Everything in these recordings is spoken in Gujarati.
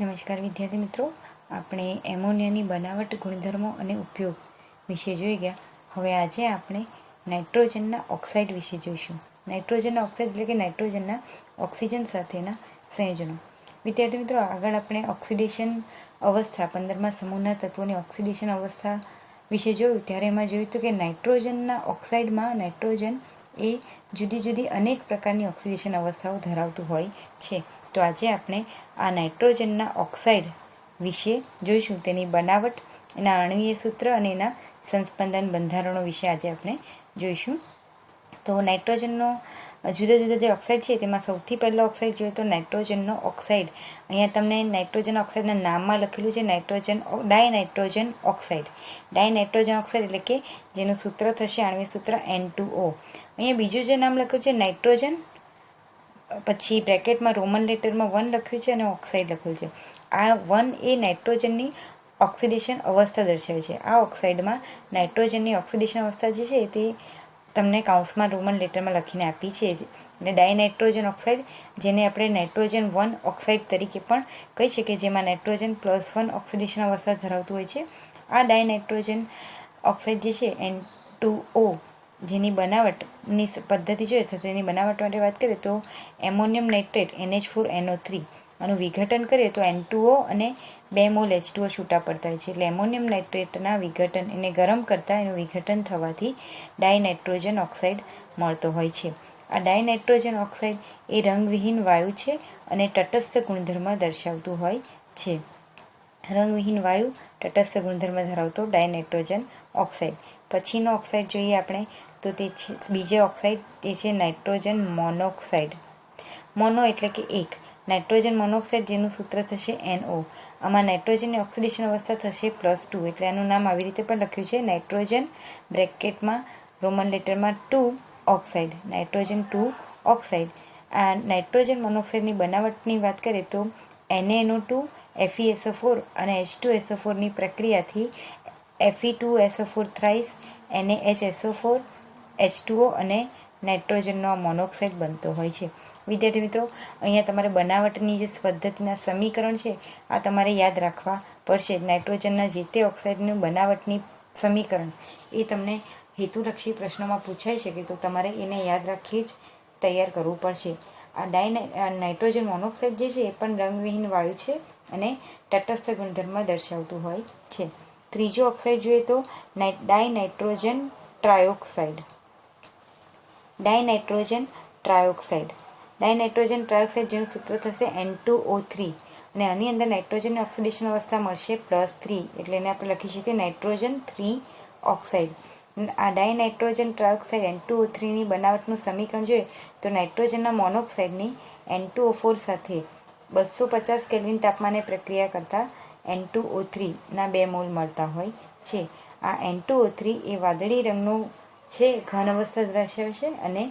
નમસ્કાર વિદ્યાર્થી મિત્રો, આપણે એમોનિયાની બનાવટ, ગુણધર્મો અને ઉપયોગ વિશે જોઈ ગયા. હવે આજે આપણે નાઇટ્રોજનના ઓક્સાઇડ વિશે જોઈશું. નાઇટ્રોજનના ઓક્સાઇડ એટલે કે નાઇટ્રોજનના ઓક્સિજન સાથેના સંયોજનો. વિદ્યાર્થી મિત્રો, આગળ આપણે ઓક્સિડેશન અવસ્થા 15મા સમૂહના તત્વોની ઓક્સિડેશન અવસ્થા વિશે જોયું. ત્યારે એમાં જોયું હતું કે નાઇટ્રોજનના ઓક્સાઇડમાં નાઇટ્રોજન એ જુદી જુદી અનેક પ્રકારની ઓક્સિડેશન અવસ્થાઓ ધરાવતું હોય છે. તો આજે આપણે આ નાઇટ્રોજનના ઓક્સાઇડ વિશે જોઈશું. તેની બનાવટ, એના આણ્વીય સૂત્ર અને એના સંસ્પંદન બંધારણો વિશે આજે આપણે જોઈશું. તો નાઇટ્રોજનનો જુદા જુદા જે ઓક્સાઇડ છે તેમાં સૌથી પહેલો ઓક્સાઇડ જોઈએ તો નાઇટ્રોજનનો ઓક્સાઇડ. અહીંયા તમને નાઇટ્રોજન ઓક્સાઇડના નામમાં લખેલું છે ડાયનાઇટ્રોજન ઓક્સાઇડ. ડાયનાઇટ્રોજન ઓક્સાઇડ એટલે કે જેનું સૂત્ર થશે આણ્વીય સૂત્ર N2O. અહીંયા બીજું જે નામ લખ્યું છે નાઇટ્રોજન, પછી બ્રેકેટમાં રોમન લેટરમાં 1 લખ્યું છે અને ઓક્સાઇડ લખ્યું છે. આ 1 એ નાઇટ્રોજનની ઓક્સિડેશન અવસ્થા દર્શાવે છે. આ ઓક્સાઇડમાં નાઇટ્રોજનની ઓક્સિડેશન અવસ્થા જે છે તે તમને કાઉન્સમાં રોમન લેટરમાં લખીને આપી છે. એટલે ડાયનાઇટ્રોજન ઓક્સાઇડ, જેને આપણે નાઇટ્રોજન 1 ઓક્સાઇડ તરીકે પણ કહી શકીએ, જેમાં નાઇટ્રોજન +1 ઓક્સિડેશન અવસ્થા ધરાવતું હોય છે. આ ડાયનાઇટ્રોજન ઓક્સાઇડ જે છે N2O, જેની બનાવટની પદ્ધતિ જોઈએ તો તેની બનાવટ માટે વાત કરીએ તો એમોનિયમ નાઇટ્રેટ NH4NO3, આનું વિઘટન કરીએ તો N2O અને 2 મોલ H2O છૂટા પડતા હોય છે. એટલે એમોનિયમ નાઇટ્રેટના વિઘટન, એને ગરમ કરતાં એનું વિઘટન થવાથી ડાયનાઇટ્રોજન ઓક્સાઇડ મળતો હોય છે. આ ડાયનાઇટ્રોજન ઓક્સાઇડ એ રંગવિહીન વાયુ છે અને તટસ્થ ગુણધર્મ દર્શાવતું હોય છે. રંગવિહીન વાયુ, તટસ્થ ગુણધર્મ ધરાવતો ડાયનાઇટ્રોજન ઓક્સાઇડ. પછીનો ઓક્સાઇડ જોઈએ આપણે તો તે છે બીજો ઓક્સાઇડ, તે છે નાઇટ્રોજન મોનોક્સાઇડ. મોનો એટલે કે એક. નાઇટ્રોજન મોનોક્સાઇડ, જેનું સૂત્ર થશે NO. આમાં નાઇટ્રોજનની ઓક્સિડેશન અવસ્થા થશે +2, એટલે આનું નામ આવી રીતે પણ લખ્યું છે નાઇટ્રોજન બ્રેકેટમાં રોમન લેટરમાં 2 ઓક્સાઇડ, નાઇટ્રોજન 2 ઓક્સાઇડ. આ નાઇટ્રોજન મોનોક્સાઇડની બનાવટની વાત કરીએ તો NaNO2, FeSO4 અને H2SO4 ની પ્રક્રિયાથી Fe2SO4 થ્રાઇસ, NaHSO4, H2O અને નાઇટ્રોજનનો મોનોક્સાઇડ બનતો હોય છે. વિદ્યાર્થી મિત્રો, અહીંયા તમારે બનાવટની જે પદ્ધતિના સમીકરણ છે આ તમારે યાદ રાખવા પડશે. નાઇટ્રોજનના જે તે ઓક્સાઇડનું બનાવટની સમીકરણ એ તમને હેતુલક્ષી પ્રશ્નોમાં પૂછાઈ શકે, તો તમારે એને યાદ રાખી જ તૈયાર કરવું પડશે. આ નાઇટ્રોજન મોનોક્સાઇડ જે છે એ પણ રંગવિહીન વાયુ છે અને તટસ્થ ગુણધર્મ દર્શાવતું હોય છે. ત્રીજો ઓક્સાઇડ જોઈએ તો ડાયનાઇટ્રોજન ટ્રાયોક્સાઇડ. ડાયનાઇટ્રોજન ટ્રાયોક્સાઇડ, જેનું સૂત્ર થશે N2O3 અને આની અંદર નાઇટ્રોજનની ઓક્સિડેશન અવસ્થા મળશે +3, એટલે એને આપણે લખી શકીએ નાઇટ્રોજન 3 ઓક્સાઇડ. આ ડાયનાઇટ્રોજન ટ્રાયોક્સાઇડ N2O3ની બનાવટનું સમીકરણ જોઈએ તો નાઇટ્રોજનના મોનોક્સાઇડની N2O4 સાથે 250 કેલ્વિન તાપમાને પ્રક્રિયા કરતાં N2O3 ના 2 મોલ મળતા હોય છે. આ N2O3 એ વાદળી રંગનું છે, ઘન અવસ્થા દર્શાવે છે અને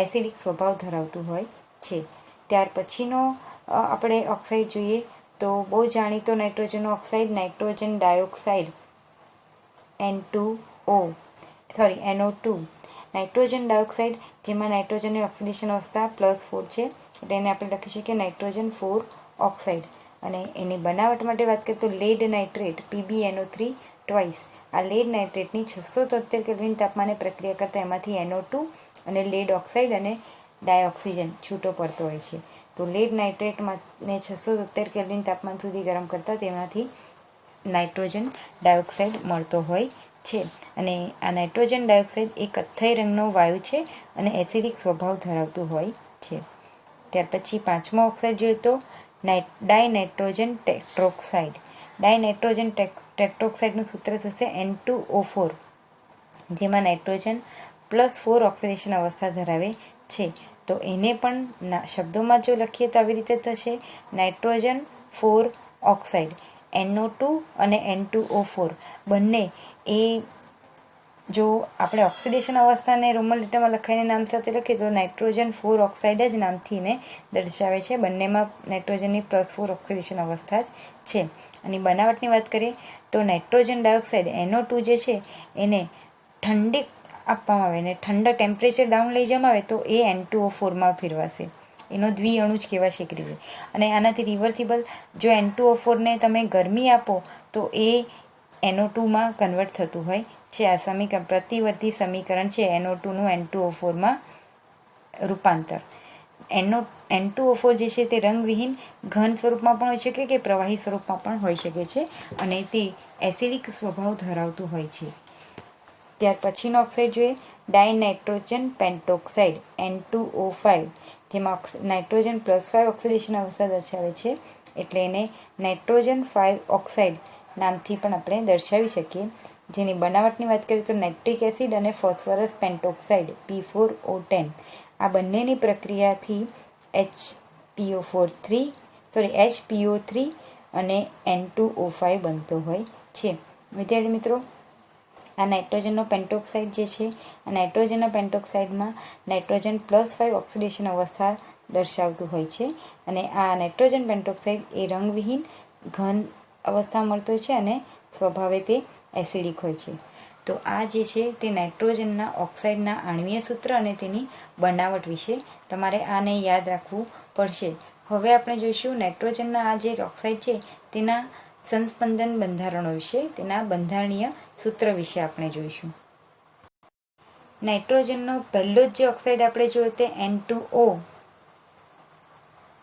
એસિડિક સ્વભાવ ધરાવતું હોય છે. ત્યાર પછીનો આપણે ઓક્સાઇડ જોઈએ તો બહુ જાણીતો નાઇટ્રોજનનો oxide nitrogen dioxide NO2. Nitrogen dioxide, જેમાં નાઇટ્રોજનની ઓક્સિડેશન અવસ્થા +4 છે, એટલે એને આપણે લખી શકીએ નાઇટ્રોજન 4 ઓક્સાઇડ. અને એની બનાવટ માટે વાત કરીએ તો લેડ નાઇટ્રેટ PbNO3 ટ્વાઇસ. આ લેડ નાઇટ્રેટની 673 કેલ્વિન તાપમાને પ્રક્રિયા કરતાં એમાંથી NO2 અને લેડ ઓક્સાઇડ અને ડાયોક્સિજન છૂટો પડતો હોય છે. તો લેડ નાઇટ્રેટને 670 કેલ્વિન તાપમાન સુધી ગરમ કરતાં તેમાંથી નાઇટ્રોજન ડાયોક્સાઇડ મળતો હોય છે. અને આ નાઇટ્રોજન ડાયોક્સાઇડ એ કથ્થઈ રંગનો વાયુ છે અને એસિડિક સ્વભાવ ધરાવતું હોય છે. ત્યાર પછી પાંચમો ઓક્સાઇડ જોઈએ તો ડાયનાઇટ્રોજન ટેટ્રોક્સાઇડ. ડાયનાઇટ્રોજન ટેટ્રોક્સાઇડનું સૂત્ર થશે N2O4, જેમાં નાઇટ્રોજન +4 ઓક્સિડેશન અવસ્થા ધરાવે છે. તો એને પણ શબ્દોમાં જો લખીએ તો આવી રીતે થશે નાઇટ્રોજન 4 ઓક્સાઇડ. NO2 અને N2O4 બંને એ જો આપણે ઓક્સિડેશન અવસ્થાને રોમન લેટરમાં લખાઈને નામ સાથે લખીએ તો નાઇટ્રોજન 4 ઓક્સાઇડ જ નામથી એને દર્શાવે છે. બંનેમાં નાઇટ્રોજનની +4 ઓક્સિડેશન અવસ્થા જ છે. અને બનાવટની વાત કરીએ તો નાઇટ્રોજન ડાયોક્સાઇડ NO2 જે છે એને ઠંડી આપવામાં આવે અને ઠંડા ટેમ્પરેચર ડાઉન લઈ જવામાં આવે તો એ N2O4માં ફેરવાશે. એનો દ્વિઅણુ જ કહેવાશે એક રીતે. અને આનાથી રિવર્સિબલ જો N2O4ને તમે ગરમી આપો તો એ NO2માં કન્વર્ટ થતું હોય છે. આ સમીકરણ પ્રતિવર્તી સમીકરણ છે NO2નું N2O4માં રૂપાંતર. N2O4 જે છે તે રંગવિહીન ઘન સ્વરૂપમાં પણ હોઈ શકે કે પ્રવાહી સ્વરૂપમાં પણ હોઈ શકે છે અને તે એસિડિક સ્વભાવ ધરાવતું હોય છે. ત્યાર પછીનો ઓક્સાઇડ જોઈએ ડાયનાઇટ્રોજન પેન્ટોક્સાઇડ N2O5, જેમાં નાઇટ્રોજન +5 ઓક્સિડેશન અવસ્થા દર્શાવે છે એટલે એને નાઇટ્રોજન 5 ઓક્સાઇડ નામથી પણ આપણે દર્શાવી શકીએ. જેની બનાવટની વાત કરીએ તો નાઇટ્રિક એસિડ અને ફોસ્ફરસ પેન્ટોક્સાઇડ P4O10 આ બંનેની પ્રક્રિયાથી HPO3 અને N2O5 બનતો હોય છે. વિદ્યાર્થી મિત્રો, આ નાઇટ્રોજનનો પેન્ટોક્સાઇડ જે છે આ નાઇટ્રોજનના પેન્ટોક્સાઇડમાં નાઇટ્રોજન +5 ઓક્સિડેશન અવસ્થા દર્શાવતું હોય છે અને આ નાઇટ્રોજન પેન્ટોક્સાઇડ એ રંગવિહીન ઘન અવસ્થા મળતો છે અને સ્વભાવે તે એસિડિક હોય છે. તો આ જે છે તે નાઇટ્રોજનના ઓક્સાઇડના આણ્વીય સૂત્ર અને તેની બનાવટ વિશે તમારે આને યાદ રાખવું પડશે. હવે આપણે જોઈશું નાઇટ્રોજનના આ જે ઓક્સાઇડ છે તેના સંસ્પંદન બંધારણો વિશે, તેના બંધારણીય સૂત્ર વિશે આપણે જોઈશું. નાઇટ્રોજનનો પહેલો જ જે ઓક્સાઇડ આપણે જોયો તે N2O,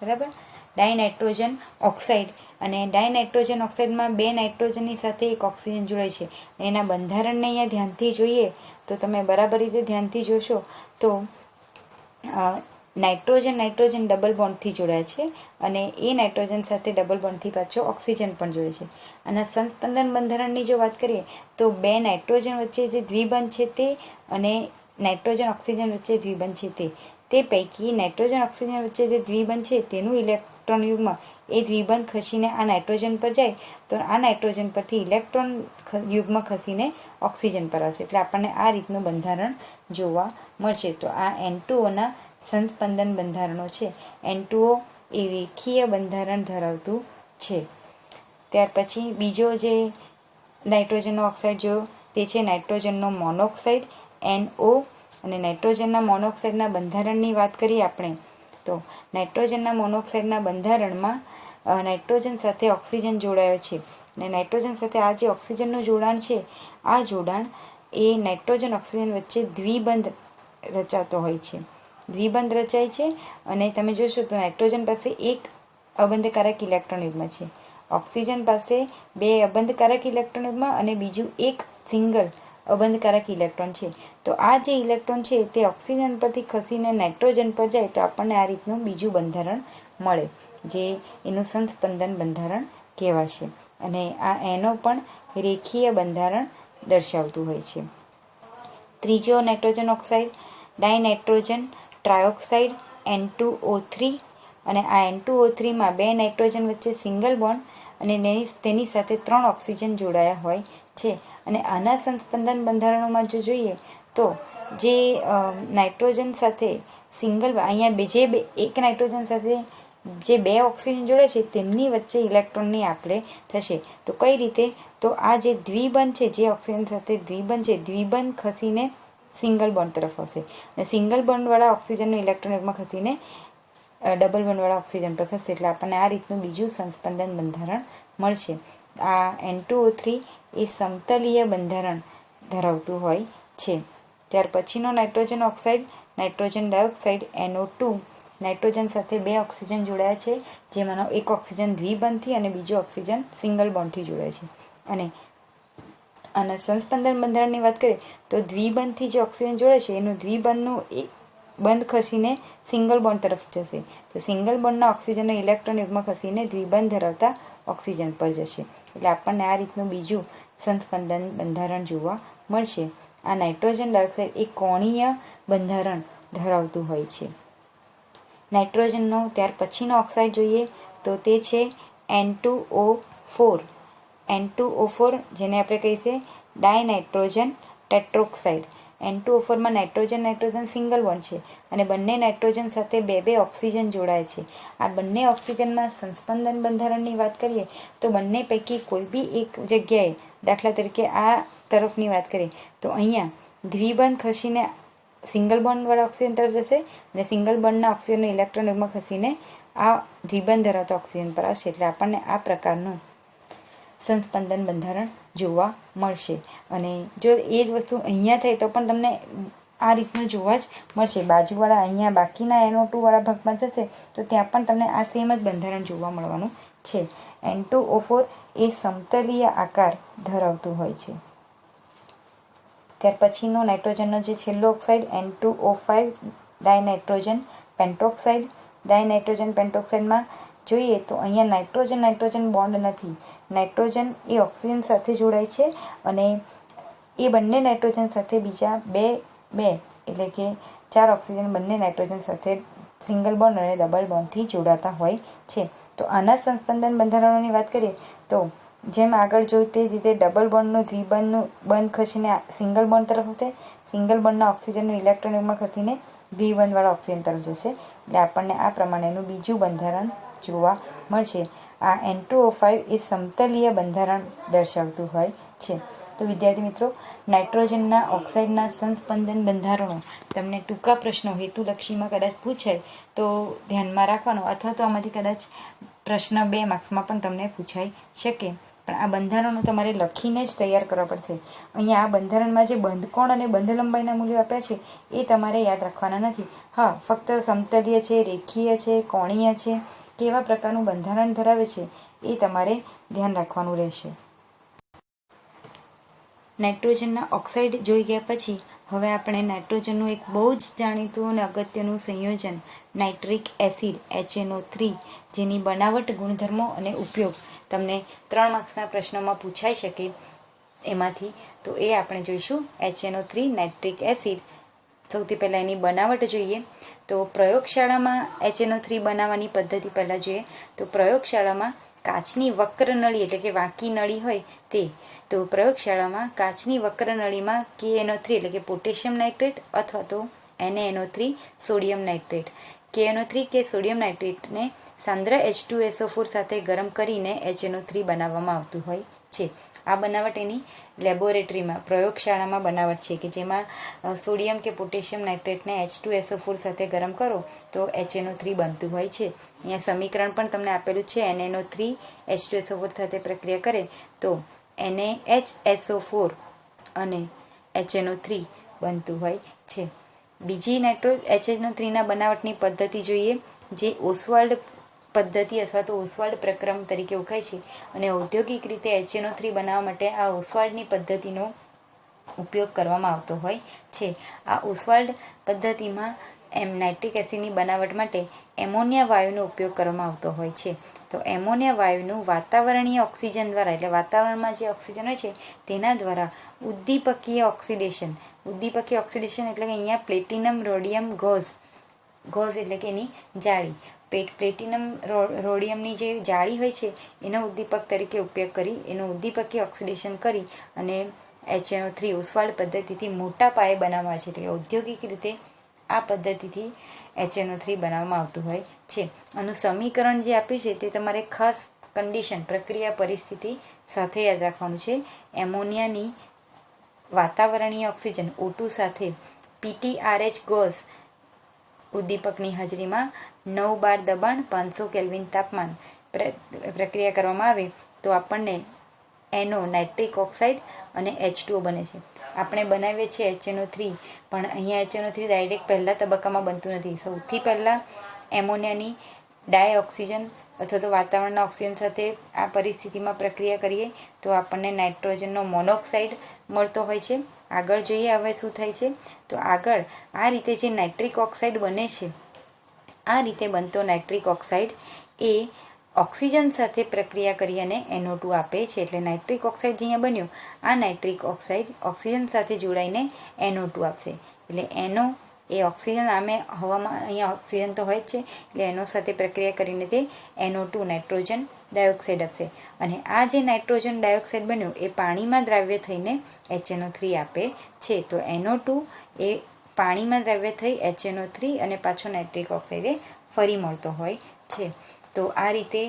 બરાબર, ડાયનાઇટ્રોજન ઓક્સાઇડ. અને ડાયનાઇટ્રોજન ઓક્સાઇડમાં 2 નાઇટ્રોજનની સાથે એક ઓક્સિજન જોડાય છે. એના બંધારણને અહીંયા ધ્યાનથી જોઈએ તો તમે બરાબર રીતે ધ્યાનથી જોશો તો નાઇટ્રોજન ડબલ બોન્ડથી જોડાય છે અને એ નાઇટ્રોજન સાથે ડબલ બોન્ડથી પાછો ઓક્સિજન પણ જોડે છે. આના સંસ્પંદન બંધારણની જો વાત કરીએ તો 2 નાઇટ્રોજન વચ્ચે જે દ્વિબંધ છે તે અને નાઇટ્રોજન ઓક્સિજન વચ્ચે દ્વિબંધ છે તે પૈકી નાઇટ્રોજન ઓક્સિજન વચ્ચે જે દ્વિબંધ છે તેનું ઇલેક્ટ્રોન યુગ્મ એ દ્વિબંધ ખસીને આ નાઇટ્રોજન પર જાય તો આ નાઇટ્રોજન પરથી ઇલેક્ટ્રોન યુગ્મ ખસીને ઓક્સિજન પર આવશે. એટલે આપણને આ રીતનું બંધારણ જોવા મળશે. તો આ N2Oના સંસ્પંદન બંધારણો છે. N2O એ રેખીય બંધારણ ધરાવતું છે. ત્યાર પછી બીજો જે નાઇટ્રોજનનો ઓક્સાઇડ જોયો તે છે નાઇટ્રોજનનો મોનોક્સાઇડ NO. અને નાઇટ્રોજનના મોનોક્સાઇડના બંધારણની વાત કરીએ આપણે તો નાઇટ્રોજનના મોનોક્સાઇડના બંધારણમાં નાઇટ્રોજન સાથે ઓક્સિજન જોડાયો છે અને નાઇટ્રોજન સાથે આ જે ઓક્સિજનનું જોડાણ છે આ જોડાણ એ નાઇટ્રોજન ઓક્સિજન વચ્ચે દ્વિબંધ રચાતો હોય છે. દ્વિબંધ રચાય છે અને તમે જોશો તો નાઇટ્રોજન પાસે એક અબંધકારક ઇલેક્ટ્રોન યુગ્મ છે, ઓક્સિજન પાસે 2 અબંધકારક ઇલેક્ટ્રોન યુગ્મ અને બીજું એક સિંગલ અબંધકારક ઇલેક્ટ્રોન છે. તો આ જે ઇલેક્ટ્રોન છે તે ઓક્સિજન પરથી ખસીને નાઇટ્રોજન પર જાય તો આપણને આ રીતનું બીજું બંધારણ મળે જે એનું સંસ્પંદન બંધારણ કહેવાશે. અને આ NO પણ રેખીય બંધારણ દર્શાવતું હોય છે. ત્રીજો નાઇટ્રોજન ઓક્સાઇડ ડાયનાઇટ્રોજન ટ્રાયોક્સાઇડ N2O3. અને આ N2O3માં 2 નાઇટ્રોજન વચ્ચે સિંગલ બોન્ડ અને તેની સાથે 3 ઓક્સિજન જોડાયા હોય છે. અને આના સંસ્પંદન બંધારણોમાં જો જોઈએ તો જે નાઇટ્રોજન સાથે સિંગલ અહીંયા એક નાઇટ્રોજન સાથે જે 2 ઓક્સિજન જોડે છે તેમની વચ્ચે ઇલેક્ટ્રોનની આપલે થશે. તો કઈ રીતે? તો આ જે દ્વિબંધ છે, જે ઓક્સિજન સાથે દ્વિબંધ છે, દ્વિબંધ ખસીને સિંગલ બોન્ડ તરફ આવશે અને સિંગલ બોન્ડવાળા ઓક્સિજનનું ઇલેક્ટ્રોન યુગ્મ ખસીને ડબલ બોન્ડવાળા ઓક્સિજન પર ખસશે. એટલે આપણને આ રીતનું બીજું સંસ્પંદન બંધારણ મળશે. આ N2O3 એ સમતલીય બંધારણ ધરાવતું હોય છે. ત્યાર પછીનો nitrogen oxide nitrogen dioxide NO2. Nitrogen સાથે 2 ઓક્સિજન જોડાયા છે જેમાંનો એક ઓક્સિજન દ્વિબંધથી અને બીજો ઓક્સિજન સિંગલ બોન્ડથી જોડાય છે. અને આના સંસ્પંદન બંધારણની વાત કરીએ તો દ્વિબંધથી જે ઓક્સિજન જોડે છે એનું દ્વિબંધનું બંધ ખસીને સિંગલ બોન્ડ તરફ જશે. તો સિંગલ બોન્ડના ઓક્સિજનનો ઇલેક્ટ્રોન યુગ્મ ખસીને દ્વિબંધ ધરાવતા ઓક્સિજન પર જશે. એટલે આપણને આ રીતનું બીજું સંસ્પંદન બંધારણ જોવા મળશે. આ નાઇટ્રોજન ડાયોક્સાઇડ એક કોણીય બંધારણ ધરાવતું હોય છે. નાઇટ્રોજનનો ત્યાર પછીનો ઓક્સાઇડ જોઈએ તો તે છે N2O4. N2O4 જેને આપણે કહીએ ડાયનાઇટ્રોજન ટેટ્રોક્સાઇડ. N2O4માં નાઇટ્રોજન સિંગલ બોન્ડ છે અને બંને નાઇટ્રોજન સાથે 2 ઓક્સિજન જોડાય છે. આ બંને ઓક્સિજનમાં સંસ્પંદન બંધારણની વાત કરીએ તો બંને પૈકી કોઈ બી એક જગ્યાએ, દાખલા તરીકે આ તરફની વાત કરીએ તો અહીંયા દ્વિબંધ ખસીને સિંગલ બોન્ડવાળા ઓક્સિજન તરફ જશે અને સિંગલ બોન્ડના ઓક્સિજનનો ઇલેક્ટ્રોન યુગ્મ ખસીને આ દ્વિબંધ ધરાવતા ઓક્સિજન પર આવશે. એટલે આપણને આ પ્રકારનું સંસ્પંદન બંધારણ જોવા મળશે. અને જો એ જ વસ્તુ અહીંયા થાય તો પણ તમને આ રીતનું જોવા જ મળશે. બાજુવાળા અહીંયા બાકીના NO2 વાળા ભાગમાં જશે તો ત્યાં પણ તમને આ સેમ જ બંધારણ જોવા મળવાનું છે. N2O4 એ સમતલીય આકાર ધરાવતું હોય છે. ત્યાર પછીનો નાઇટ્રોજનનો જે છેલ્લો ઓક્સાઇડ N2O5 ડાયનાઇટ્રોજન પેન્ટોક્સાઇડ. ડાયનાઇટ્રોજન પેન્ટોક્સાઇડમાં જોઈએ તો અહીંયા નાઇટ્રોજન બોન્ડ નથી. નાઇટ્રોજન એ ઓક્સિજન સાથે જોડાય છે અને એ બંને નાઇટ્રોજન સાથે બીજા બે એટલે કે 4 ઓક્સિજન બંને નાઇટ્રોજન સાથે સિંગલ બોન્ડ અને ડબલ બોન્ડથી જોડાતા હોય છે. તો આના સંસ્પંદન બંધારણોની વાત કરીએ તો જેમ આગળ જોયું તે રીતે ડબલ બોન્ડનું દ્વિબંધનું બંધ ખસીને સિંગલ બોન્ડ તરફ હશે. સિંગલ બોન્ડના ઓક્સિજનનું ઇલેક્ટ્રોન યુગ્મ ખસીને દ્વિબંધવાળા ઓક્સિજન તરફ જશે. એટલે આપણને આ પ્રમાણેનું બીજું બંધારણ જોવા મળશે. આ N2O5 એ સમતલીય બંધારણ દર્શાવતું હોય છે. તો વિદ્યાર્થી મિત્રો, નાઇટ્રોજનના ઓક્સાઇડના સંસ્પંદન બંધારણો તમને ટૂંકા પ્રશ્નો હેતુલક્ષીમાં કદાચ પૂછાય તો ધ્યાનમાં રાખવાનો, અથવા તો આમાંથી કદાચ પ્રશ્ન 2 માર્ક્સમાં પણ તમને પૂછાઈ શકે. પણ આ બંધારણો તમારે લખીને જ તૈયાર કરવા પડશે. અહીંયા આ બંધારણમાં જે બંધકોણ અને બંધ લંબાઈના મૂલ્યો આપ્યા છે એ તમારે યાદ રાખવાના નથી. હા, ફક્ત સમતલીય છે, રેખીય છે, કોણીય છે, કેવા પ્રકારનું બંધારણ ધરાવે છે એ તમારે ધ્યાન રાખવાનું રહેશે. નાઇટ્રોજનના ઓક્સાઇડ જોઈ ગયા પછી હવે આપણે નાઇટ્રોજનનું એક બહુ જ જાણીતું અને અગત્યનું સંયોજન નાઇટ્રિક એસિડ HNO3 જેની બનાવટ, ગુણધર્મો અને ઉપયોગ તમને 3 માર્ક્સના પ્રશ્નોમાં પૂછાઈ શકે એમાંથી, તો એ આપણે જોઈશું. HNO3 nitric acid. સૌથી પહેલાં એની બનાવટ જોઈએ તો પ્રયોગશાળામાં HNO3 બનાવવાની પદ્ધતિ પહેલાં જોઈએ તો પ્રયોગશાળામાં કાચની વક્ર નળી એટલે કે વાંકી નળી હોય તે, તો પ્રયોગશાળામાં કાચની વક્ર નળીમાં KNO3 એટલે કે પોટેશિયમ નાઇટ્રેટ અથવા તો NaNO3 સોડિયમ નાઇટ્રેટ. KNO3 કે સોડિયમ નાઇટ્રેટને સાંદ્ર H2SO4 સાથે ગરમ કરીને HNO3 બનાવવામાં આવતું હોય છે. આ બનાવટ એની લેબોરેટરીમાં પ્રયોગશાળામાં બનાવટ છે કે જેમાં સોડિયમ કે પોટેશિયમ નાઇટ્રેટને H2SO4 સાથે ગરમ કરો તો HNO3 બનતું હોય છે. અહીંયા સમીકરણ પણ તમને આપેલું છે. NaNO3 H2SO4 સાથે પ્રક્રિયા કરે તો NaHSO4 અને HNO3 બનતું હોય છે. બીજી HNO3ના બનાવટની પદ્ધતિ જોઈએ જે ઓસ્વાલ્ડ પદ્ધતિ અથવા તો ઓસ્વાલ્ડ પ્રક્રમ તરીકે ઓળખાય છે. અને ઔદ્યોગિક રીતે HNO3 બનાવવા માટે આ ઓસ્વાલ્ડની પદ્ધતિનો ઉપયોગ કરવામાં આવતો હોય છે. આ ઓસ્વાલ્ડ પદ્ધતિમાં નાઇટ્રિક એસિડની બનાવટ માટે એમોનિયા વાયુનો ઉપયોગ કરવામાં આવતો હોય છે. તો એમોનિયા વાયુનું વાતાવરણીય ઓક્સિજન દ્વારા એટલે વાતાવરણમાં જે ઓક્સિજન હોય છે તેના દ્વારા ઉદ્દીપકીય ઓક્સિડેશન એટલે કે અહીંયા પ્લેટિનમ રોડિયમ ગોઝ એટલે કે એની જાળી, પ્લેટિનમ રોડિયમની જે જાળી હોય છે એનો ઉદ્દીપક તરીકે ઉપયોગ કરી એનું ઉદ્દીપકીય ઓક્સિડેશન કરી અને HNO3 ઓસ્વાલ્ડ પદ્ધતિથી મોટા પાયે બનાવવામાં આવે છે. એટલે ઔદ્યોગિક રીતે આ પદ્ધતિથી HNO3 બનાવવામાં આવતું હોય છે. આનું સમીકરણ જે આપ્યું છે તે તમારે ખાસ કન્ડિશન, પ્રક્રિયા પરિસ્થિતિ સાથે યાદ રાખવાનું છે. એમોનિયાની વાતાવરણીય ઓક્સિજન O2 સાથે PTRH ગોઝ ઉદ્દીપકની હાજરીમાં 9 બાર દબાણ 500 કેલ્વિન તાપમાન પ્રક્રિયા કરવામાં આવે તો આપણને NO નાઇટ્રિક ઓક્સાઇડ અને H2O બને છે. આપણે બનાવીએ છીએ HNO3 પણ અહીંયા HNO3 ડાયરેક્ટ પહેલા તબક્કામાં બનતું નથી. સૌથી પહેલાં એમોનિયાની ડાયઓક્સિજન અથવા તો વાતાવરણના ઓક્સિજન સાથે આ પરિસ્થિતિમાં પ્રક્રિયા કરીએ તો આપણને નાઇટ્રોજનનો મોનોક્સાઇડ મળતો હોય છે. આગળ જોઈએ હવે શું થાય છે. તો આગળ આ રીતે જે નાઇટ્રિક ઓક્સાઇડ બને છે, આ રીતે બનતો નાઇટ્રિક ઓક્સાઇડ એ ઓક્સિજન સાથે પ્રક્રિયા કરી અને NO2 આપે છે. એટલે નાઇટ્રિક ઓક્સાઇડ જે અહીંયા બન્યું, આ નાઇટ્રિક ઓક્સાઇડ ઓક્સિજન સાથે જોડાઈને NO2 આપશે. એટલે NO એ ઓક્સિજન આમે હવામાં અહીંયા ઓક્સિજન તો હોય જ છે એટલે NO સાથે પ્રક્રિયા કરીને તે NO2 નાઇટ્રોજન ડાયોક્સાઇડ આપશે. અને આ જે નાઇટ્રોજન ડાયોક્સાઇડ બન્યું એ પાણીમાં દ્રાવ્ય થઈને HNO3 આપે છે. તો NO2 એ પાણીમાં દ્રાવ્ય થઈ HNO3 અને પાછો નાઇટ્રિક ઓક્સાઇડ એ ફરી મળતો હોય છે. તો આ રીતે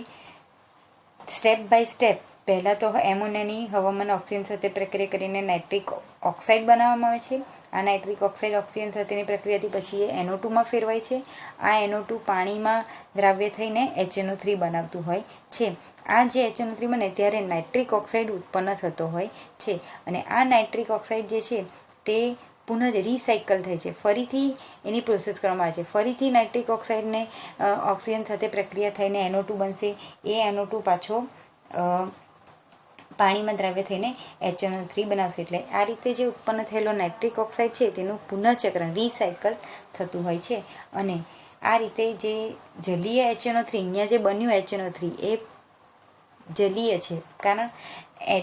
સ્ટેપ બાય સ્ટેપ પહેલાં તો એમોનિયાની હવામાન ઓક્સિજન સાથે પ્રક્રિયા કરીને નાઇટ્રિક ઓક્સાઇડ બનાવવામાં આવે છે આ નાઇટ્રિક ઓક્સાઇડ ઓક્સિજન સાથેની પ્રક્રિયાથી પછી એ NO2 માં ફેરવાય છે. આ NO2 પાણીમાં દ્રાવ્ય થઈને HNO3 બનાવતું હોય છે. આ જે HNO3 બને ત્યારે નાઇટ્રિક ઓક્સાઇડ ઉત્પન્ન થતો હોય છે અને આ નાઇટ્રિક ઓક્સાઇડ જે છે તે પુનઃ રિસાયકલ થાય છે, ફરીથી એની પ્રોસેસ કરવામાં આવે છે. ફરીથી નાઇટ્રિક ઓક્સાઇડને ઓક્સિજન સાથે પ્રક્રિયા થઈને NO2 બનશે. એ NO2 પાછો પાણીમાં દ્રાવ્ય થઈને HNO3 બનાવશે. એટલે આ રીતે જે ઉત્પન્ન થયેલો નાઇટ્રિક ઓક્સાઇડ છે તેનું પુનઃચક્રણ રિસાયકલ થતું હોય છે. અને આ રીતે જે જલીય HNO3 અહીંયા જે બન્યું HNO3 એ જલીય છે, કારણ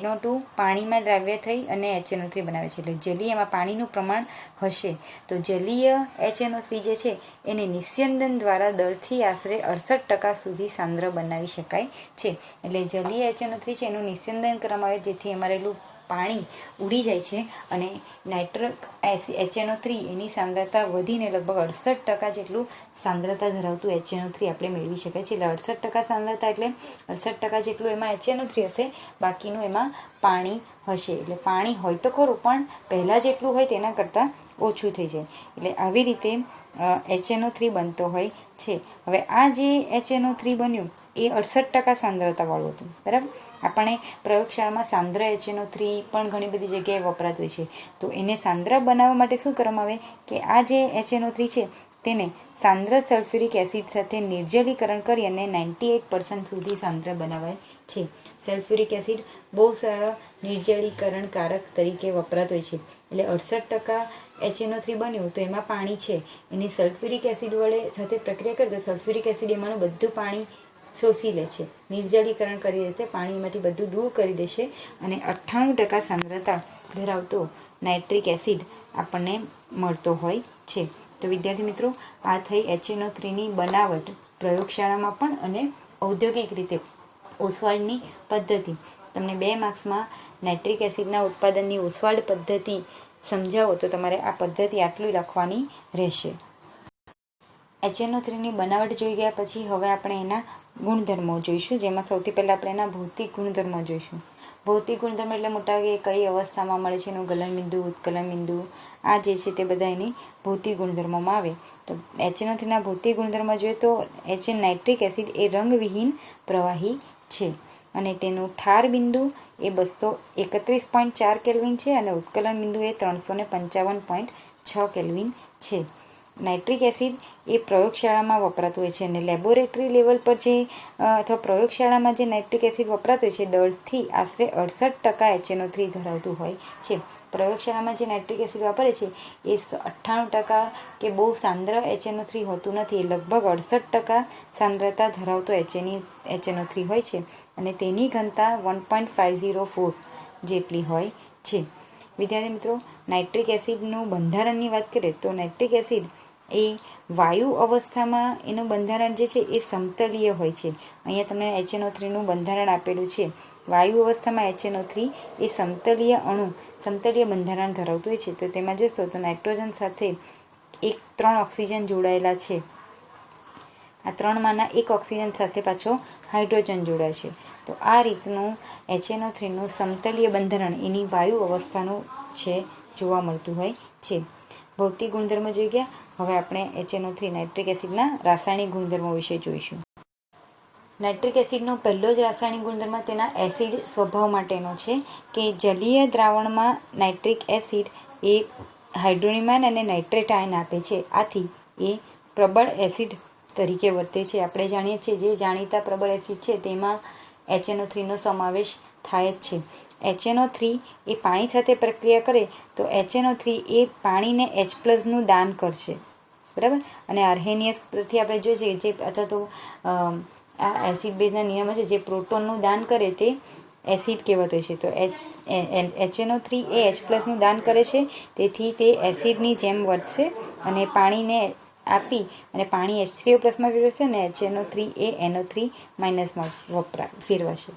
NO2 પાણીમાં દ્રાવ્ય થઈ અને HNO3 બનાવે છે. એટલે જલીયમાં પાણીનું પ્રમાણ હશે તો જલીય HNO3 જે છે એને નિસ્યંદન દ્વારા દરથી આશરે 68% સુધી સાંદ્ર બનાવી શકાય છે. એટલે જલીય HNO3 છે એનું નિસ્યંદન કરવામાં આવે જેથી એમાં રહેલું પાણી ઉડી જાય છે અને નાઇટ્રિક HNO3 એની સાંદ્રતા વધીને લગભગ 68% જેટલું સાંદ્રતા ધરાવતું HNO3 આપણે મેળવી શકાય છે. એટલે 68% સાંદ્રતા એટલે 68% જેટલું એમાં HNO3 હશે, બાકીનું એમાં પાણી હશે. એટલે પાણી હોય તો ખરું પણ પહેલાં જેટલું હોય તેના કરતાં ઓછું થઈ જાય. એટલે આવી રીતે HNO3 બનતો હોય છે. હવે આ જે HNO3 બન્યું એ 68% સાંદ્રતાવાળું હતું, બરાબર. આપણે પ્રયોગશાળામાં સાંદ્ર HNO3 પણ ઘણી બધી જગ્યાએ વપરાતું હોય છે. તો એને સાંદ્ર બનાવવા માટે શું કરવામાં આવે કે આ જે HNO3 છે તેને સાંદ્ર સલ્ફ્યુરિક એસિડ સાથે નિર્જલીકરણ કરી અને 98% સુધી સાંદ્ર બનાવાય છે. સલ્ફ્યુરિક એસિડ બહુ સરળ નિર્જલીકરણકારક તરીકે વપરાતો હોય છે. એટલે 68% HNO3 બન્યું તો એમાં પાણી છે, એની સલ્ફ્યુરિક એસિડ વડે સાથે પ્રક્રિયા કરે તો સલ્ફ્યુરિક એસિડ એમાંનું બધું પાણી શોષી લે છે, નિર્જલીકરણ કરી દેશે, પાણીમાંથી બધું દૂર કરી દેશે અને 98% સાંદ્રતા ધરાવતો નાઇટ્રિક એસિડ આપણને મળતો હોય છે. તો વિદ્યાર્થી મિત્રો, આ થઈ HNO3ની બનાવટ પ્રયોગશાળામાં પણ અને ઔદ્યોગિક રીતે ઓસવાલ્ડની પદ્ધતિ. તમને 2 માર્ક્સમાં નાઇટ્રિક એસિડના ઉત્પાદનની ઓસવાલ્ડ પદ્ધતિ સમજાવો તો તમારે આ પદ્ધતિ આટલું લખવાની રહેશે. HNO3ની બનાવટ જોઈ ગયા પછી હવે આપણે એના ગુણધર્મો જોઈશું, જેમાં સૌથી પહેલાં આપણે એના ભૌતિક ગુણધર્મો જોઈશું. ભૌતિક ગુણધર્મો એટલે મોટાભાગે કઈ અવસ્થામાં મળે છે, એનું ગલનબિંદુ, ઉત્કલનબિંદુ, આ જે છે તે બધા એની ભૌતિક ગુણધર્મોમાં આવે. તો HNO3ના ભૌતિક ગુણધર્મો જોઈએ તો નાઇટ્રિક એસિડ એ રંગવિહીન પ્રવાહી છે અને તેનું ઠાર બિંદુ એ 231.4 કેલ્વિન છે અને ઉત્કલન બિંદુ એ 355.6 કેલ્વિન છે. નાઇટ્રિક એસિડ એ પ્રયોગશાળામાં વપરાતું હોય છે અને લેબોરેટરી લેવલ પર જે અથવા પ્રયોગશાળામાં જે નાઇટ્રિક એસિડ વપરાતું હોય છે 10થી આશરે 68% HNO3 ધરાવતું હોય છે. પ્રયોગશાળામાં જે નાઇટ્રિક એસિડ વાપરે છે એ 98% કે બહુ સાંદ્ર HNO3 હોતું નથી, એ લગભગ 68% સાંદ્રતા ધરાવતો HNO3 હોય છે અને તેની ઘનતા 1.504 જેટલી હોય છે. વિદ્યાર્થી મિત્રો, નાઇટ્રિક એસિડનું બંધારણની વાત કરીએ તો નાઇટ્રિક એસિડ એ વાયુ અવસ્થામાં એનું બંધારણ જે છે એ સમતલીય હોય છે. અહીંયા તમને HNO3નું બંધારણ આપેલું છે. વાયુ અવસ્થામાં HNO3 એ સમતલીય બંધારણ ધરાવતું હોય છે. તો તેમાં જોશો તો નાઇટ્રોજન સાથે 3 ઓક્સિજન જોડાયેલા છે. આ 3માંના 1 ઓક્સિજન સાથે પાછો હાઇડ્રોજન જોડાય છે. તો આ રીતનું HNO3નું સમતલીય બંધારણ એની વાયુ અવસ્થાનું છે જોવા મળતું હોય છે. ભૌતિક ગુણધર્મો જોઈ ગયા. હવે આપણે HNO3 નાઇટ્રિક એસિડના રાસાયણિક ગુણધર્મો વિશે જોઈશું. નાઇટ્રિક એસિડનો પહેલો જ રાસાયણિક ગુણધર્મ તેના એસિડ સ્વભાવ માટેનો છે કે જલીય દ્રાવણમાં નાઇટ્રિક એસિડ એ હાઇડ્રોનિયમ આયન અને નાઇટ્રેટ આયન આપે છે. આથી એ પ્રબળ એસિડ તરીકે વર્તે છે. આપણે જાણીએ છીએ જે જાણીતા પ્રબળ એસિડ છે તેમાં HNO3નો સમાવેશ થાય જ છે. HNO3 એ પાણી સાથે પ્રક્રિયા કરે તો HNO3 એ પાણીને H+નું દાન કરશે, બરાબર. અને આર્હેનિયસ પરથી આપણે જોઈએ છે જે અથવા તો આ એસિડ બેઝના નિયમો છે, જે પ્રોટોનનું દાન કરે તે એસિડ કહેવાતો છે. તો HNO3 એ H+નું દાન કરે છે, તેથી તે એસિડની જેમ વર્તશે અને પાણીને આપી અને પાણી H3O+માં ફેરવશે અને HNO3 એ NO3- માં ફેરવાશે.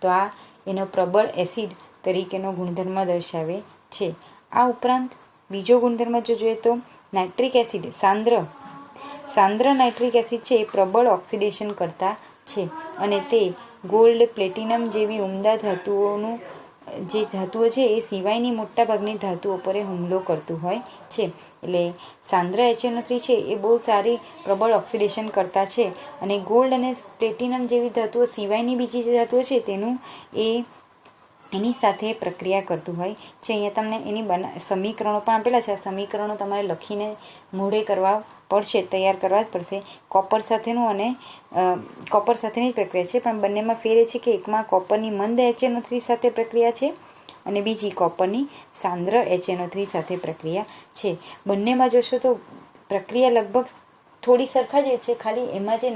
તો આ એનો પ્રબળ એસિડ તરીકેનો ગુણધર્મ દર્શાવે છે. આ ઉપરાંત બીજો ગુણધર્મ જો જોઈએ તો નાઇટ્રિક એસિડ સાંદ્ર નાઇટ્રિક એસિડ છે એ પ્રબળ ઓક્સિડેશન કરતા છે અને તે ગોલ્ડ, પ્લેટિનમ જેવી ઉમદા ધાતુઓનું જે ધાતુઓ છે એ સિવાયની મોટાભાગની ધાતુઓ પર હુમલો કરતું હોય છે. એટલે સાંદ્ર HNO3 છે એ બહુ સારી પ્રબળ ઓક્સિડેશન કરતા છે અને ગોલ્ડ અને પ્લેટિનમ જેવી ધાતુઓ સિવાયની બીજી જે ધાતુઓ છે તેનું એની સાથે પ્રક્રિયા કરતું હોય છે. અહીંયા તમને એની સમીકરણો પણ આપેલા છે. આ સમીકરણો તમારે લખીને મોઢે કરવા પડશે, તૈયાર કરવા જ પડશે. કોપર સાથેની પ્રક્રિયા છે, પણ બંનેમાં ફેર એ છે કે એકમાં કોપરની મંદ HNO3 સાથે પ્રક્રિયા છે અને બીજી કોપરની સાંદ્ર HNO3 સાથે પ્રક્રિયા છે. બંનેમાં જોશો તો પ્રક્રિયા લગભગ થોડી સરખા જ છે, ખાલી એમાં જે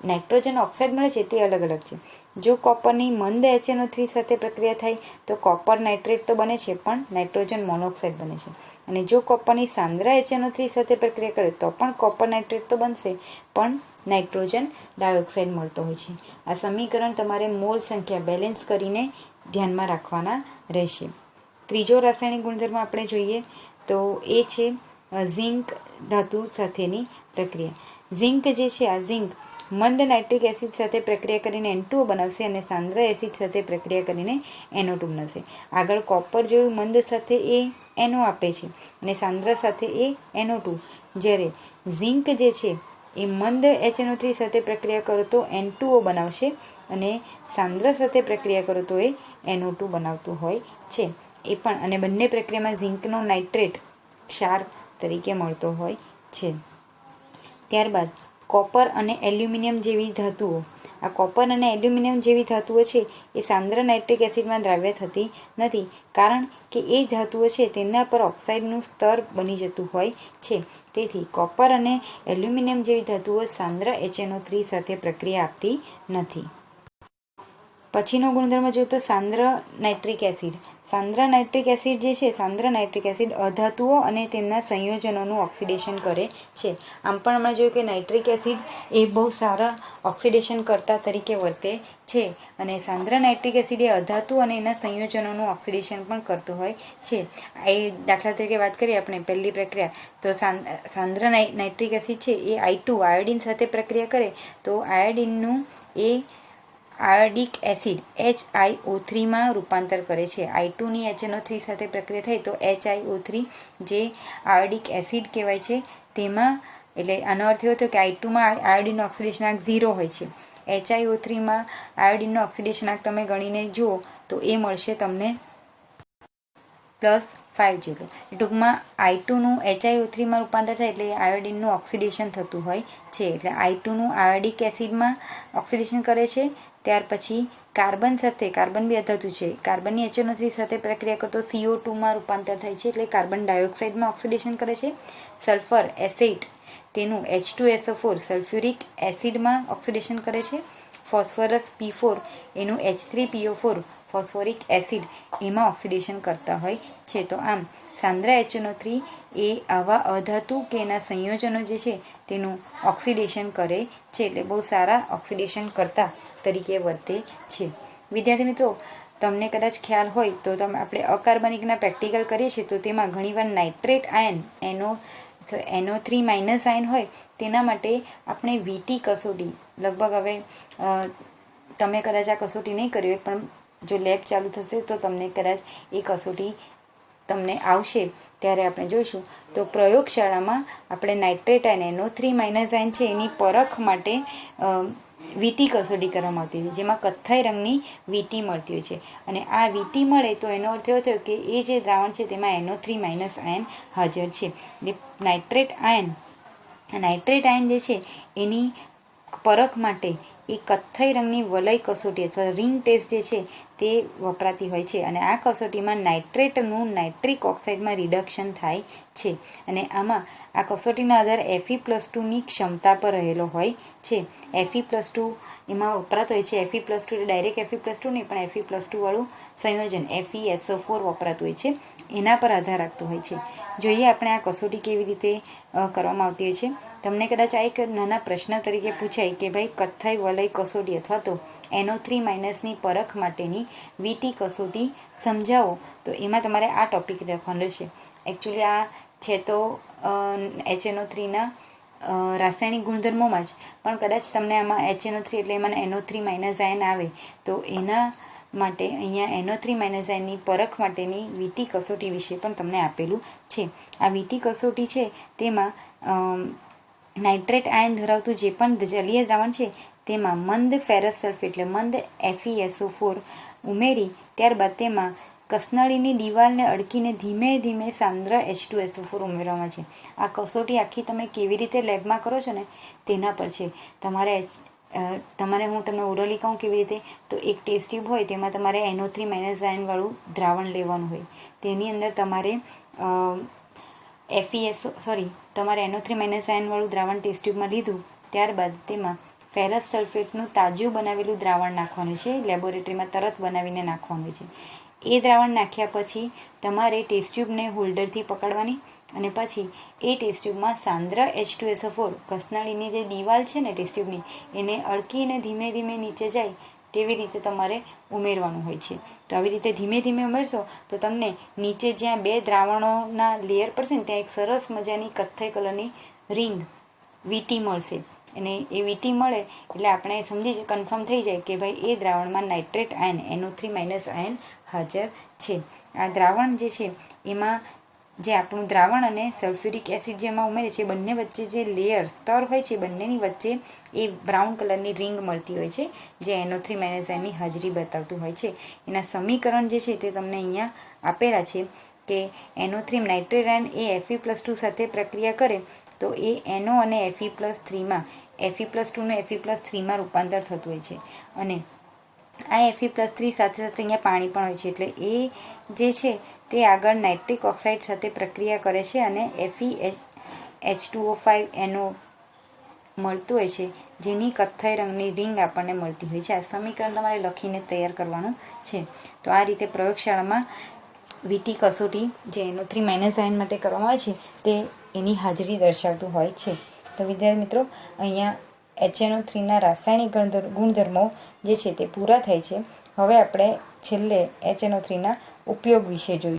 નાઇટ્રોજન ઓક્સાઇડ મળે છે તે અલગ અલગ છે. જો કોપરની મંદ HNO3 સાથે પ્રક્રિયા થાય તો કોપર નાઇટ્રેટ તો બને છે પણ નાઇટ્રોજન મોનોક્સાઇડ બને છે, અને જો કોપરની સાંદ્ર HNO3 સાથે પ્રક્રિયા કરે તો પણ કોપર નાઇટ્રેટ તો બનશે પણ નાઇટ્રોજન ડાયોક્સાઇડ મળતો હોય છે. આ સમીકરણ તમારે મોલ સંખ્યા બેલેન્સ કરીને ધ્યાનમાં રાખવાના રહેશે. ત્રીજો રાસાયણિક ગુણધર્મ આપણે જોઈએ તો એ છે ઝિંક ધાતુ સાથેની પ્રક્રિયા. ઝિંક જે છે, આ ઝિંક મંદ નાઇટ્રિક એસિડ સાથે પ્રક્રિયા કરીને N2O બનાવશે અને સાંદ્ર એસિડ સાથે પ્રક્રિયા કરીને NO2 બનાવશે. આગળ કોપર જેવું મંદ સાથે એ NO આપે છે અને સાંદ્ર સાથે એ NO2. જ્યારે ઝિંક જે છે એ મંદ HNO3 સાથે પ્રક્રિયા કરો તો N2O બનાવશે અને સાંદ્ર સાથે પ્રક્રિયા કરો તો એ NO2 બનાવતું હોય છે. એ પણ, અને બંને પ્રક્રિયામાં ઝિંકનો નાઇટ્રેટ ક્ષાર તરીકે મળતો હોય છે. ત્યારબાદ કોપર અને એલ્યુમિનિયમ જેવી ધાતુઓ. આ કોપર અને એલ્યુમિનિયમ જેવી ધાતુઓ છે એ સાંદ્ર નાઇટ્રિક એસિડમાં દ્રાવ્ય થતી નથી, કારણ કે એ ધાતુઓ છે તેના પર ઓક્સાઇડનું સ્તર બની જતું હોય છે. તેથી કોપર અને એલ્યુમિનિયમ જેવી ધાતુઓ સાંદ્ર HNO3 સાથે પ્રક્રિયા આપતી નથી. પછીનો ગુણધર્મ જોઈએ તો સાંદ્ર નાઇટ્રિક એસિડ. સાંદ્ર નાઇટ્રિક એસિડ જે છે, સાંદ્ર નાઇટ્રિક એસિડ અધાતુઓ અને તેમના સંયોજનોનું ઓક્સિડેશન કરે છે. આમ પણ હમણાં જોયું કે નાઇટ્રિક એસિડ એ બહુ સારા ઓક્સિડેશન કરતા તરીકે વર્તે છે, અને સાંદ્ર નાઇટ્રિક એસિડ એ અધાતુ અને એના સંયોજનોનું ઓક્સિડેશન પણ કરતું હોય છે. એ દાખલા તરીકે વાત કરીએ આપણે પહેલી પ્રક્રિયા, તો સાંદ્ર નાઇટ્રિક એસિડ છે એ I2 આયોડિન સાથે પ્રક્રિયા કરે તો આયોડિનનું એ આયોડિક એસિડ HiO3 માં રૂપાંતર કરે છે. I2ની HNO3 સાથે પ્રક્રિયા થાય તો HiO3 જે આયોડિક એસિડ કહેવાય છે તેમાં, એટલે આનો અર્થ એવો થયો કે I2માં આયોડિનનો ઓક્સિડેશનાંક 0 હોય છે. HiO3માં આયોડિનનો ઓક્સિડેશનાંક તમે ગણીને જુઓ તો એ મળશે તમને +5 જેટલું. ટૂંકમાં I2નું HiO3માં રૂપાંતર થાય એટલે આયોડિનનું ઓક્સિડેશન થતું હોય છે. એટલે I2નું આયોડિક એસિડમાં ઓક્સિડેશન કરે છે. ત્યાર પછી કાર્બન સાથે, કાર્બન બી અધાતુ છે, કાર્બનની HNO3 સાથે પ્રક્રિયા કરતો CO2માં રૂપાંતર થાય છે એટલે કાર્બન ડાયોક્સાઇડમાં ઓક્સિડેશન કરે છે. સલ્ફર એસિડ તેનું H2SO4 સલ્ફ્યુરિક એસિડમાં ઓક્સિડેશન કરે છે. ફોસ્ફરસ P4 એનું H3PO4 ફોસ્ફોરિક એસિડ એમાં ઓક્સિડેશન કરતા હોય છે. તો આમ સાંદ્ર HNO3 એ આવા અધાતુ કે એના સંયોજનો જે છે તેનું ઓક્સિડેશન કરે છે, એટલે બહુ સારા ઓક્સિડેશન કરતા તરીકે વર્તે છે. વિદ્યાર્થી મિત્રો, તમને કદાચ ખ્યાલ હોય તો આપણે અકાર્બનિકના પ્રેક્ટિકલ કરીએ છીએ તો તેમાં ઘણીવાર નાઇટ્રેટ આયન NO3- આયન હોય તેના માટે આપણે VT કસોટી, લગભગ હવે તમે કદાચ આ કસોટી નહીં કરી હોય પણ જો લેબ ચાલુ થશે તો તમને કદાચ એ કસોટી તમને આવશે ત્યારે આપણે જોઈશું. તો પ્રયોગશાળામાં આપણે નાઇટ્રેટ આયન NO3- આયન છે એની પરખ માટે VT કસોટી કરવામાં આવતી હતી, જેમાં કથ્થાઈ રંગની VT મળતી હોય છે. અને આ VT મળે તો એનો અર્થ એવો થયો કે એ જે દ્રાવણ છે તેમાં NO3- આયન હાજર છે. એટલે નાઇટ્રેટ આયન જે છે એની પરખ માટે એ કથ્થાઈ રંગની વલય કસોટી અથવા રિંગ ટેસ્ટ જે છે તે વપરાતી હોય છે. અને આ કસોટીમાં નાઇટ્રેટનું નાઇટ્રિક ઓક્સાઇડમાં રિડક્શન થાય છે, અને આમાં આ કસોટીના આધાર Fe+2ની ક્ષમતા પર રહેલો હોય છે. Fe+2 એમાં વપરાતો હોય છે. Fe+2 એટલે ડાયરેક્ટ Fe+2 નહીં, પણ Fe+2 વાળું સંયોજન FeSO4 વપરાતું હોય છે, એના પર આધાર રાખતો હોય છે. જોઈએ આપણે આ કસોટી કેવી રીતે કરવામાં આવતી હોય છે. તમને કદાચ આ એક નાના પ્રશ્ન તરીકે પૂછાય કે ભાઈ કથ્થાઈ વલય કસોટી અથવા તો NO3- પરખ માટેની VT કસોટી સમજાવો, તો એમાં તમારે આ ટોપિક લખવાનો રહેશે. એકચ્યુઅલી આ છે તો HNO3ના રાસાયણિક ગુણધર્મોમાં જ, પણ કદાચ તમને આમાં HNO3 એટલે એમાં NO3- આયન આવે તો એના માટે અહીંયા NO3- પરખ માટેની વીટી કસોટી વિશે પણ તમને આપેલું છે. આ વીટી કસોટી છે તેમાં નાઇટ્રેટ આયન ધરાવતું જે પણ જલીય દ્રાવણ છે તેમાં મંદ ફેરસ સલ્ફેટ એટલે મંદ FeSO4 ઉમેરી ત્યારબાદ તેમાં કસનળીની દિવાલને અડકીને ધીમે ધીમે સાંદ્ર H2SO4 ઉમેરવામાં છે. આ કસોટી આખી તમે કેવી રીતે લેબમાં કરો છો ને તેના પર છે. તમારે હું તમને ઓરલી કહું કેવી રીતે, તો એક ટેસ્ટ ટ્યુબ હોય તેમાં તમારે NO3- વાળું દ્રાવણ લેવાનું હોય. તેની અંદર તમારે તમારે NO3- વાળું દ્રાવણ ટેસ્ટ ટ્યુબમાં લીધું. ત્યારબાદ તેમાં ફેરસ સલ્ફેટનું તાજું બનાવેલું દ્રાવણ નાખવાનું છે. લેબોરેટરીમાં તરત બનાવીને નાખવાનું છે. એ દ્રાવણ નાખ્યા પછી તમારે ટેસ્ટ ટ્યુબને હોલ્ડરથી પકડવાની અને પછી એ ટેસ્ટ ટ્યુબમાં સાંદ્ર H2SO4 કસનળીની જે દિવાલ છે ને ટેસ્ટ ટ્યુબની એને અડકીને ધીમે ધીમે નીચે જાય તેવી રીતે તમારે ઉમેરવાનું હોય છે. તો આવી રીતે ધીમે ધીમે ઉમેરશો તો તમને નીચે જ્યાં બે દ્રાવણોના લેયર પડશે ને ત્યાં એક સરસ મજાની કથ્થઈ કલરની રિંગ વીટી મળશે. અને એ વીટી મળે એટલે આપણે કન્ફર્મ થઈ જાય કે ભાઈ એ દ્રાવણમાં નાઇટ્રેટ આયન NO3- હાજર છે. આ દ્રાવણ જે છે એમાં જે આપણું દ્રાવણ અને સલ્ફ્યુરિક એસિડ જેમાં ઉમેરે છે બંને વચ્ચે જે લેયર સ્તર હોય છે બંનેની વચ્ચે એ બ્રાઉન કલરની રિંગ મળતી હોય છે જે NO3- હાજરી બતાવતું હોય છે. એના સમીકરણ જે છે તે તમને અહીંયા આપેલા છે કે NO3 નાઇટ્રેટ આયન એ Fe+2 સાથે પ્રક્રિયા કરે તો એ NO અને Fe+3માં Fe+2નું Fe+3માં રૂપાંતર થતું હોય છે. અને આ Fe+3 સાથે સાથે અહીંયા પાણી પણ હોય છે એટલે એ જે છે તે આગળ નાઇટ્રિક ઓક્સાઇડ સાથે પ્રક્રિયા કરે છે અને FeH2O5NO મળતું હોય છે જેની કથ્થઈ રંગની રિંગ આપણને મળતી હોય છે. આ સમીકરણ તમારે લખીને તૈયાર કરવાનું છે. તો આ રીતે પ્રયોગશાળામાં વીટી કસોટી જે NO3- માટે કરવામાં આવે છે તે એની હાજરી દર્શાવતું હોય છે. તો વિદ્યાર્થી મિત્રો અહીંયા HNO3ના રાસાયણિક ગુણધર્મો જે છે તે પૂરા થાય છે. હવે આપણે છેલ્લે HNO3ના ઉપયોગ વિશે જોઈશું.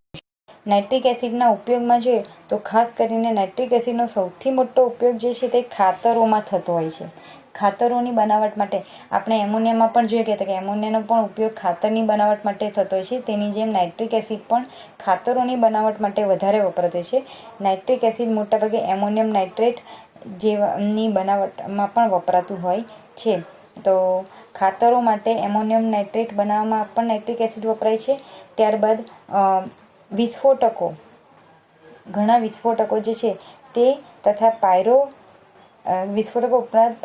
નાઇટ્રિક એસિડના ઉપયોગમાં જોઈએ તો ખાસ કરીને નાઇટ્રિક એસિડનો સૌથી મોટો ઉપયોગ જે છે તે ખાતરોમાં થતો હોય છે. ખાતરોની બનાવટ માટે આપણે એમોનિયામાં પણ જોઈએ કે એમોનિયાનો પણ ઉપયોગ ખાતરની બનાવટ માટે થતો હોય છે. તેની જેમ નાઇટ્રિક એસિડ પણ ખાતરોની બનાવટ માટે વધારે વપરાતો છે. નાઇટ્રિક એસિડ મોટાભાગે એમોનિયમ નાઇટ્રેટ જેવાની બનાવટમાં પણ વપરાતું હોય છે. તો ખાતરો માટે એમોનિયમ નાઇટ્રેટ બનાવવામાં પણ નાઇટ્રિક એસિડ વપરાય છે. ત્યારબાદ ઘણા વિસ્ફોટકો જે છે તે તથા વિસ્ફોટકો ઉપરાંત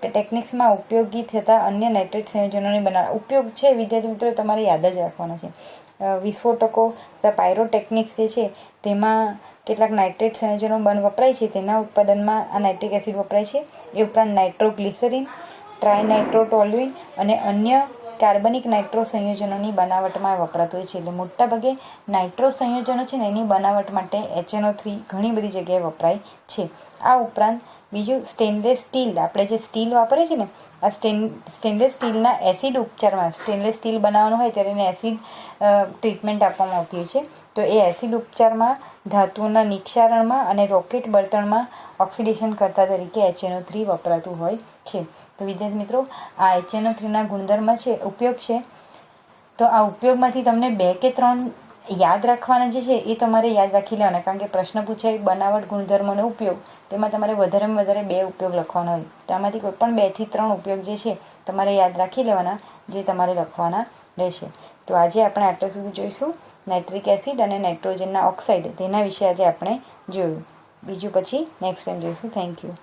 ટેકનિક્સમાં ઉપયોગી થતા અન્ય નાઇટ્રેટ સંયોજનોની ઉપયોગ છે વિદ્યાર્થી મિત્રો તમારે યાદ જ રાખવાના છે. વિસ્ફોટકો તથા પાયરોટેકનિક્સ જે છે તેમાં કેટલાક નાઇટ્રેટ સંયોજનો વપરાય છે તેના ઉત્પાદનમાં આ નાઇટ્રિક એસિડ વપરાય છે. એ ઉપરાંત નાઇટ્રોગ્લિસરીન, ટ્રાયનાઇટ્રોટોલ્યુઇન અને અન્ય કાર્બનિક નાઇટ્રો સંયોજનોની બનાવટમાં વપરાતું હોય છે. એટલે મોટાભાગે નાઇટ્રો સંયોજનો છે ને એની બનાવટ માટે HNO3 ઘણી બધી જગ્યાએ વપરાય છે. આ ઉપરાંત બીજું સ્ટેનલેસ સ્ટીલ, આપણે જે સ્ટીલ વાપરીએ છીએ ને આ સ્ટેનલેસ સ્ટીલના એસિડ ઉપચારમાં સ્ટેનલેસ સ્ટીલ બનાવવાનું હોય ત્યારે એને એસિડ ટ્રીટમેન્ટ આપવામાં આવતી હોય છે. તો એ એસિડ ઉપચારમાં ધાતુઓના નિક્ષારણમાં અને રોકેટ બળતણમાં ઓક્સિડેશન કરતા તરીકે HNO3 વપરાતું હોય છે. તો વિદ્યાર્થી મિત્રો આ HNO3ના ગુણધર્મ છે, ઉપયોગ છે. તો આ ઉપયોગમાંથી તમને 2 કે 3 યાદ રાખવાના જે છે એ તમારે યાદ રાખી લેવાના, કારણ કે પ્રશ્ન પૂછાય બનાવટ, ગુણધર્મ અને ઉપયોગ, તેમાં તમારે વધારેમાં વધારે 2 ઉપયોગ લખવાના હોય. તો આમાંથી કોઈ પણ 2 થી 3 ઉપયોગ જે છે તમારે યાદ રાખી લેવાના, જે તમારે લખવાના રહેશે. તો આજે આપણે આટલા સુધી જોઈશું નાઇટ્રિક એસિડ અને નાઇટ્રોજનના ઓક્સાઇડ, તેના વિશે આજે આપણે જોયું. બીજું પછી નેક્સ્ટ ટાઈમ જોઈશું. Thank you.